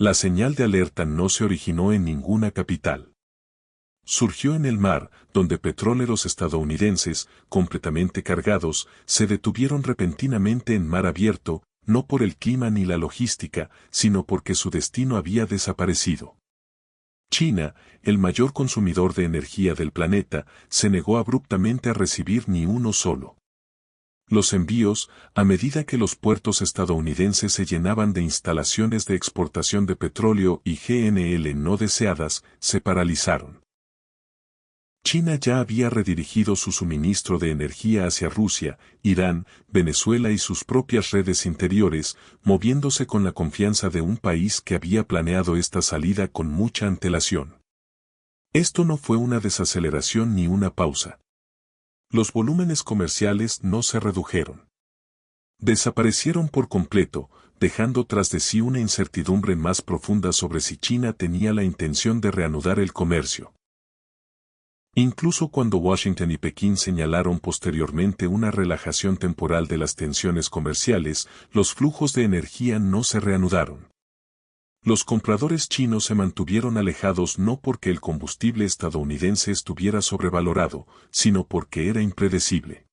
La señal de alerta no se originó en ninguna capital. Surgió en el mar, donde petroleros estadounidenses, completamente cargados, se detuvieron repentinamente en mar abierto, no por el clima ni la logística, sino porque su destino había desaparecido. China, el mayor consumidor de energía del planeta, se negó abruptamente a recibir ni uno solo. Los envíos, a medida que los puertos estadounidenses se llenaban de instalaciones de exportación de petróleo y GNL no deseadas, se paralizaron. China ya había redirigido su suministro de energía hacia Rusia, Irán, Venezuela y sus propias redes interiores, moviéndose con la confianza de un país que había planeado esta salida con mucha antelación. Esto no fue una desaceleración ni una pausa. Los volúmenes comerciales no se redujeron. Desaparecieron por completo, dejando tras de sí una incertidumbre más profunda sobre si China tenía la intención de reanudar el comercio. Incluso cuando Washington y Pekín señalaron posteriormente una relajación temporal de las tensiones comerciales, los flujos de energía no se reanudaron. Los compradores chinos se mantuvieron alejados no porque el combustible estadounidense estuviera sobrevalorado, sino porque era impredecible.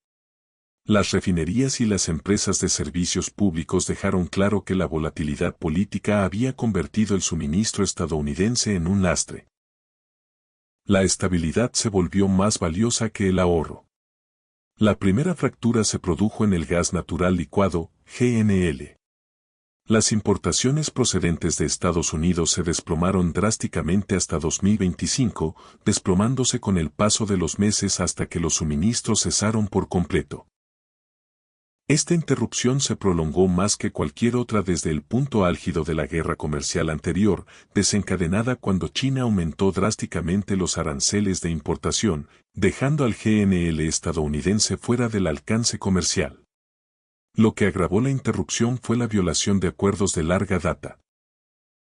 Las refinerías y las empresas de servicios públicos dejaron claro que la volatilidad política había convertido el suministro estadounidense en un lastre. La estabilidad se volvió más valiosa que el ahorro. La primera fractura se produjo en el gas natural licuado, GNL. Las importaciones procedentes de Estados Unidos se desplomaron drásticamente hasta 2025, desplomándose con el paso de los meses hasta que los suministros cesaron por completo. Esta interrupción se prolongó más que cualquier otra desde el punto álgido de la guerra comercial anterior, desencadenada cuando China aumentó drásticamente los aranceles de importación, dejando al GNL estadounidense fuera del alcance comercial. Lo que agravó la interrupción fue la violación de acuerdos de larga data.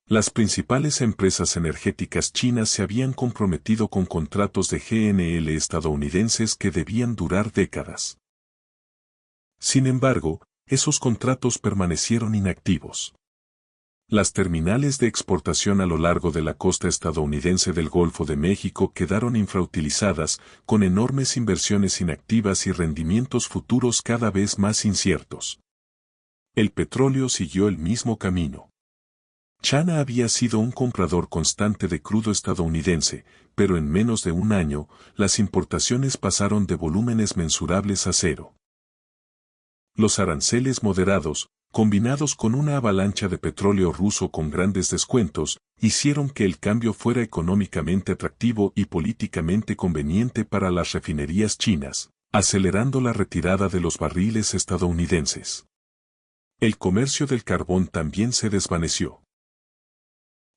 Las principales empresas energéticas chinas se habían comprometido con contratos de GNL estadounidenses que debían durar décadas. Sin embargo, esos contratos permanecieron inactivos. Las terminales de exportación a lo largo de la costa estadounidense del Golfo de México quedaron infrautilizadas, con enormes inversiones inactivas y rendimientos futuros cada vez más inciertos. El petróleo siguió el mismo camino. China había sido un comprador constante de crudo estadounidense, pero en menos de un año, las importaciones pasaron de volúmenes mensurables a cero. Los aranceles moderados, combinados con una avalancha de petróleo ruso con grandes descuentos, hicieron que el cambio fuera económicamente atractivo y políticamente conveniente para las refinerías chinas, acelerando la retirada de los barriles estadounidenses. El comercio del carbón también se desvaneció.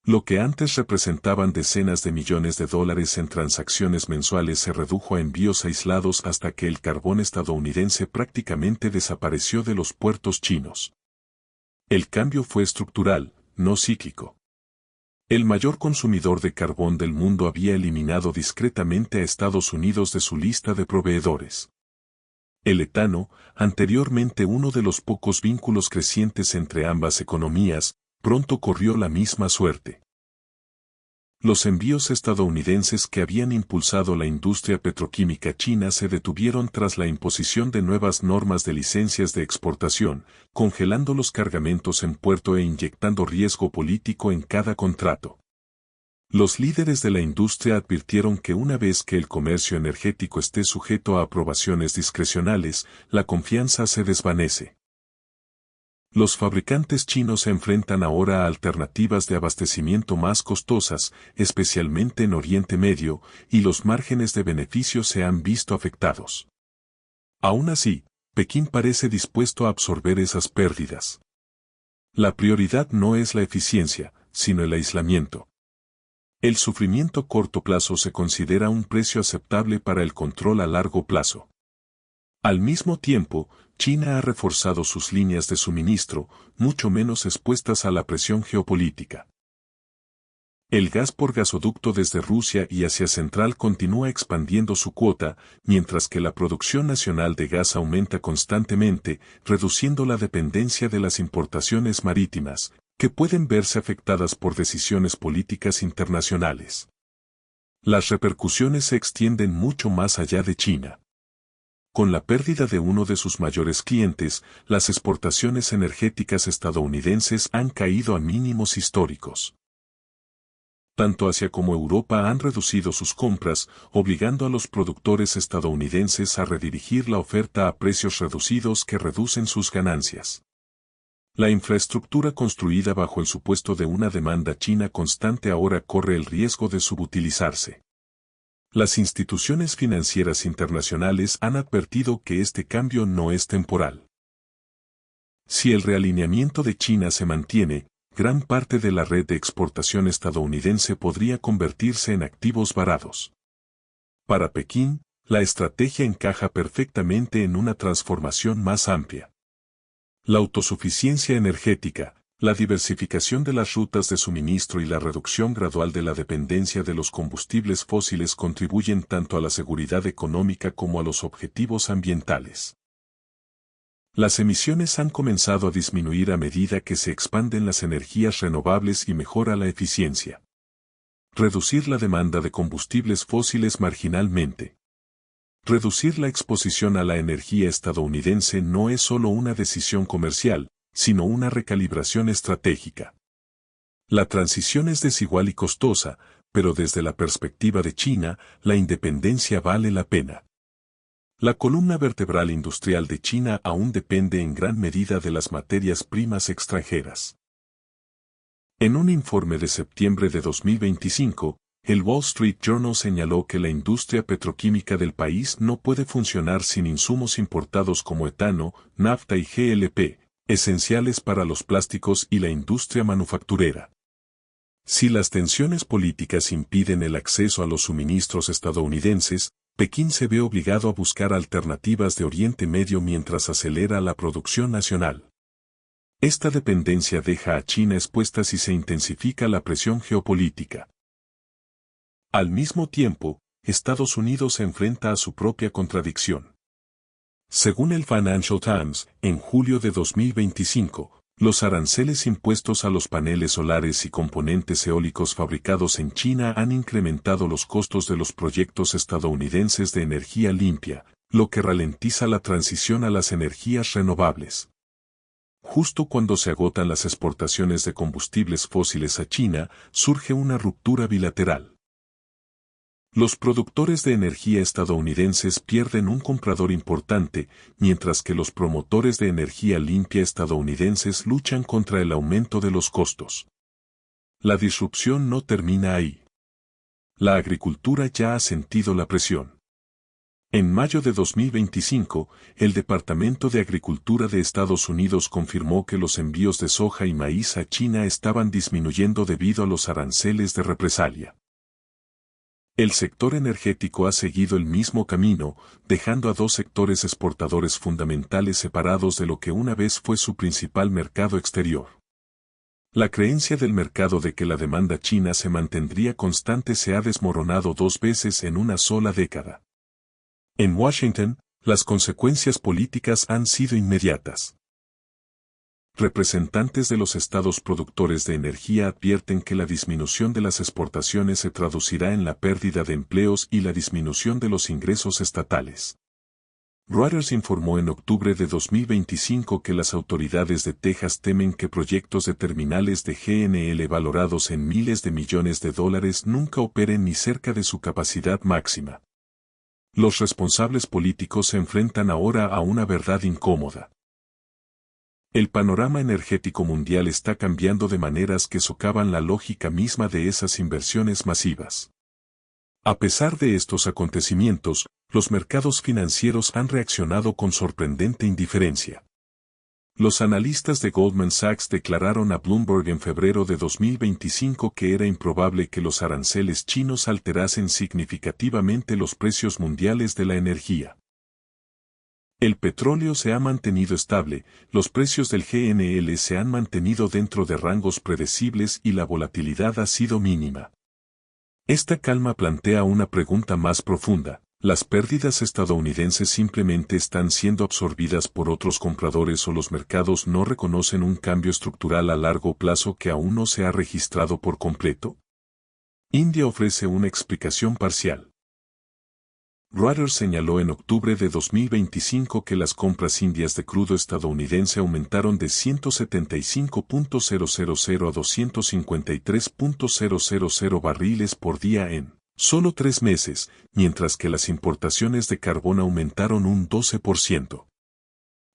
Lo que antes representaban decenas de millones de dólares en transacciones mensuales se redujo a envíos aislados hasta que el carbón estadounidense prácticamente desapareció de los puertos chinos. El cambio fue estructural, no cíclico. El mayor consumidor de carbón del mundo había eliminado discretamente a Estados Unidos de su lista de proveedores. El etano, anteriormente uno de los pocos vínculos crecientes entre ambas economías, pronto corrió la misma suerte. Los envíos estadounidenses que habían impulsado la industria petroquímica china se detuvieron tras la imposición de nuevas normas de licencias de exportación, congelando los cargamentos en puerto e inyectando riesgo político en cada contrato. Los líderes de la industria advirtieron que una vez que el comercio energético esté sujeto a aprobaciones discrecionales, la confianza se desvanece. Los fabricantes chinos se enfrentan ahora a alternativas de abastecimiento más costosas, especialmente en Oriente Medio, y los márgenes de beneficio se han visto afectados. Aún así, Pekín parece dispuesto a absorber esas pérdidas. La prioridad no es la eficiencia, sino el aislamiento. El sufrimiento a corto plazo se considera un precio aceptable para el control a largo plazo. Al mismo tiempo, China ha reforzado sus líneas de suministro, mucho menos expuestas a la presión geopolítica. El gas por gasoducto desde Rusia y Asia Central continúa expandiendo su cuota, mientras que la producción nacional de gas aumenta constantemente, reduciendo la dependencia de las importaciones marítimas. que pueden verse afectadas por decisiones políticas internacionales. Las repercusiones se extienden mucho más allá de China. Con la pérdida de uno de sus mayores clientes, las exportaciones energéticas estadounidenses han caído a mínimos históricos. Tanto Asia como Europa han reducido sus compras, obligando a los productores estadounidenses a redirigir la oferta a precios reducidos que reducen sus ganancias. La infraestructura construida bajo el supuesto de una demanda china constante ahora corre el riesgo de subutilizarse. Las instituciones financieras internacionales han advertido que este cambio no es temporal. Si el realineamiento de China se mantiene, gran parte de la red de exportación estadounidense podría convertirse en activos varados. Para Pekín, la estrategia encaja perfectamente en una transformación más amplia. La autosuficiencia energética, la diversificación de las rutas de suministro y la reducción gradual de la dependencia de los combustibles fósiles contribuyen tanto a la seguridad económica como a los objetivos ambientales. Las emisiones han comenzado a disminuir a medida que se expanden las energías renovables y mejora la eficiencia. Reducir la demanda de combustibles fósiles marginalmente. Reducir la exposición a la energía estadounidense no es solo una decisión comercial, sino una recalibración estratégica. La transición es desigual y costosa, pero desde la perspectiva de China, la independencia vale la pena. La columna vertebral industrial de China aún depende en gran medida de las materias primas extranjeras. En un informe de septiembre de 2025, el Wall Street Journal señaló que la industria petroquímica del país no puede funcionar sin insumos importados como etano, nafta y GLP, esenciales para los plásticos y la industria manufacturera. Si las tensiones políticas impiden el acceso a los suministros estadounidenses, Pekín se ve obligado a buscar alternativas de Oriente Medio mientras acelera la producción nacional. Esta dependencia deja a China expuesta si se intensifica la presión geopolítica. Al mismo tiempo, Estados Unidos se enfrenta a su propia contradicción. Según el Financial Times, en julio de 2025, los aranceles impuestos a los paneles solares y componentes eólicos fabricados en China han incrementado los costos de los proyectos estadounidenses de energía limpia, lo que ralentiza la transición a las energías renovables. Justo cuando se agotan las exportaciones de combustibles fósiles a China, surge una ruptura bilateral. Los productores de energía estadounidenses pierden un comprador importante, mientras que los promotores de energía limpia estadounidenses luchan contra el aumento de los costos. La disrupción no termina ahí. La agricultura ya ha sentido la presión. En mayo de 2025, el Departamento de Agricultura de Estados Unidos confirmó que los envíos de soja y maíz a China estaban disminuyendo debido a los aranceles de represalia. El sector energético ha seguido el mismo camino, dejando a dos sectores exportadores fundamentales separados de lo que una vez fue su principal mercado exterior. La creencia del mercado de que la demanda china se mantendría constante se ha desmoronado 2 veces en una sola década. En Washington, las consecuencias políticas han sido inmediatas. Representantes de los estados productores de energía advierten que la disminución de las exportaciones se traducirá en la pérdida de empleos y la disminución de los ingresos estatales. Reuters informó en octubre de 2025 que las autoridades de Texas temen que proyectos de terminales de GNL valorados en miles de millones de dólares nunca operen ni cerca de su capacidad máxima. Los responsables políticos se enfrentan ahora a una verdad incómoda. El panorama energético mundial está cambiando de maneras que socavan la lógica misma de esas inversiones masivas. A pesar de estos acontecimientos, los mercados financieros han reaccionado con sorprendente indiferencia. Los analistas de Goldman Sachs declararon a Bloomberg en febrero de 2025 que era improbable que los aranceles chinos alterasen significativamente los precios mundiales de la energía. El petróleo se ha mantenido estable, los precios del GNL se han mantenido dentro de rangos predecibles y la volatilidad ha sido mínima. Esta calma plantea una pregunta más profunda: Las pérdidas estadounidenses simplemente están siendo absorbidas por otros compradores o los mercados no reconocen un cambio estructural a largo plazo que aún no se ha registrado por completo. India ofrece una explicación parcial. Reuters señaló en octubre de 2025 que las compras indias de crudo estadounidense aumentaron de 175.000 a 253.000 barriles por día en solo 3 meses, mientras que las importaciones de carbón aumentaron un 12%.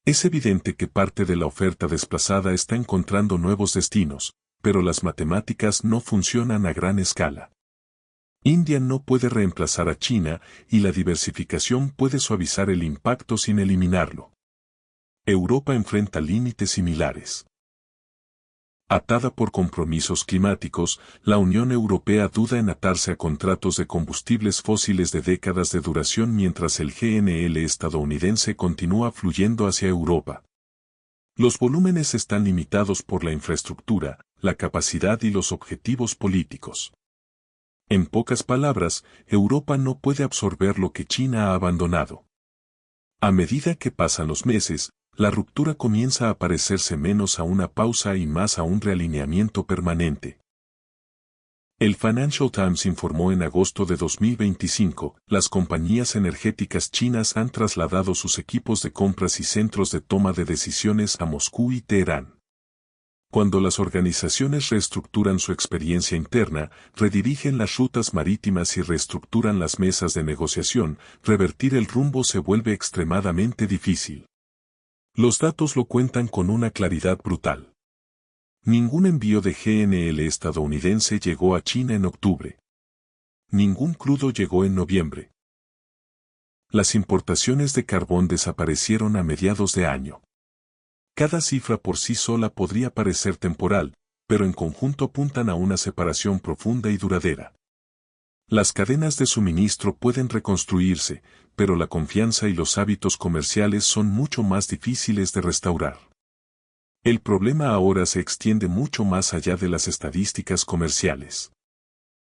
Es evidente que parte de la oferta desplazada está encontrando nuevos destinos, pero las matemáticas no funcionan a gran escala. India no puede reemplazar a China y la diversificación puede suavizar el impacto sin eliminarlo. Europa enfrenta límites similares. Atada por compromisos climáticos, la Unión Europea duda en atarse a contratos de combustibles fósiles de décadas de duración mientras el GNL estadounidense continúa fluyendo hacia Europa. Los volúmenes están limitados por la infraestructura, la capacidad y los objetivos políticos. En pocas palabras, Europa no puede absorber lo que China ha abandonado. A medida que pasan los meses, la ruptura comienza a parecerse menos a una pausa y más a un realineamiento permanente. El Financial Times informó en agosto de 2025, las compañías energéticas chinas han trasladado sus equipos de compras y centros de toma de decisiones a Moscú y Teherán. Cuando las organizaciones reestructuran su experiencia interna, redirigen las rutas marítimas y reestructuran las mesas de negociación, revertir el rumbo se vuelve extremadamente difícil. Los datos lo cuentan con una claridad brutal. Ningún envío de GNL estadounidense llegó a China en octubre. Ningún crudo llegó en noviembre. Las importaciones de carbón desaparecieron a mediados de año. Cada cifra por sí sola podría parecer temporal, pero en conjunto apuntan a una separación profunda y duradera. Las cadenas de suministro pueden reconstruirse, pero la confianza y los hábitos comerciales son mucho más difíciles de restaurar. El problema ahora se extiende mucho más allá de las estadísticas comerciales.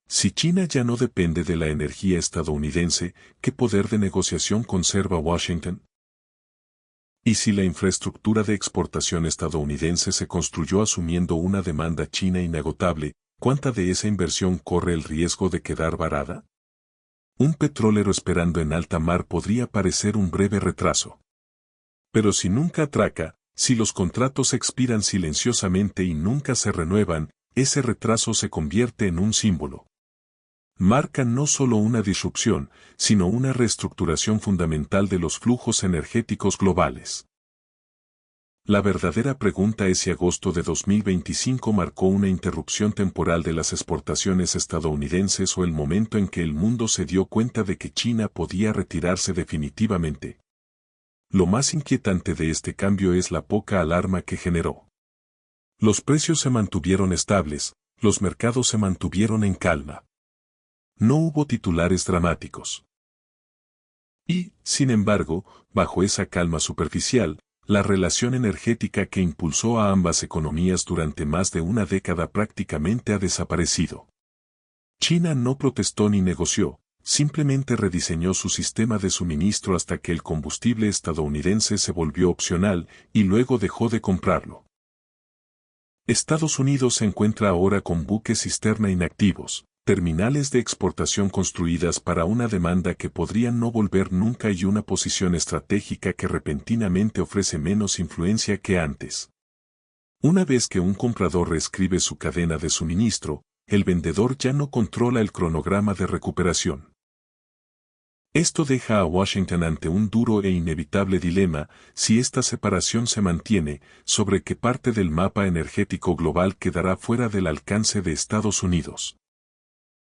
Si China ya no depende de la energía estadounidense, ¿qué poder de negociación conserva Washington? ¿Y si la infraestructura de exportación estadounidense se construyó asumiendo una demanda china inagotable, cuánta de esa inversión corre el riesgo de quedar varada? Un petrolero esperando en alta mar podría parecer un breve retraso. Pero si nunca atraca, si los contratos expiran silenciosamente y nunca se renuevan, ese retraso se convierte en un símbolo. Marca no solo una disrupción, sino una reestructuración fundamental de los flujos energéticos globales. La verdadera pregunta es si agosto de 2025 marcó una interrupción temporal de las exportaciones estadounidenses o el momento en que el mundo se dio cuenta de que China podía retirarse definitivamente. Lo más inquietante de este cambio es la poca alarma que generó. Los precios se mantuvieron estables, los mercados se mantuvieron en calma. No hubo titulares dramáticos. Y, sin embargo, bajo esa calma superficial, la relación energética que impulsó a ambas economías durante más de una década prácticamente ha desaparecido. China no protestó ni negoció, simplemente rediseñó su sistema de suministro hasta que el combustible estadounidense se volvió opcional y luego dejó de comprarlo. Estados Unidos se encuentra ahora con buques cisterna inactivos, terminales de exportación construidas para una demanda que podrían no volver nunca y una posición estratégica que repentinamente ofrece menos influencia que antes. Una vez que un comprador reescribe su cadena de suministro, el vendedor ya no controla el cronograma de recuperación. Esto deja a Washington ante un duro e inevitable dilema, si esta separación se mantiene, sobre qué parte del mapa energético global quedará fuera del alcance de Estados Unidos.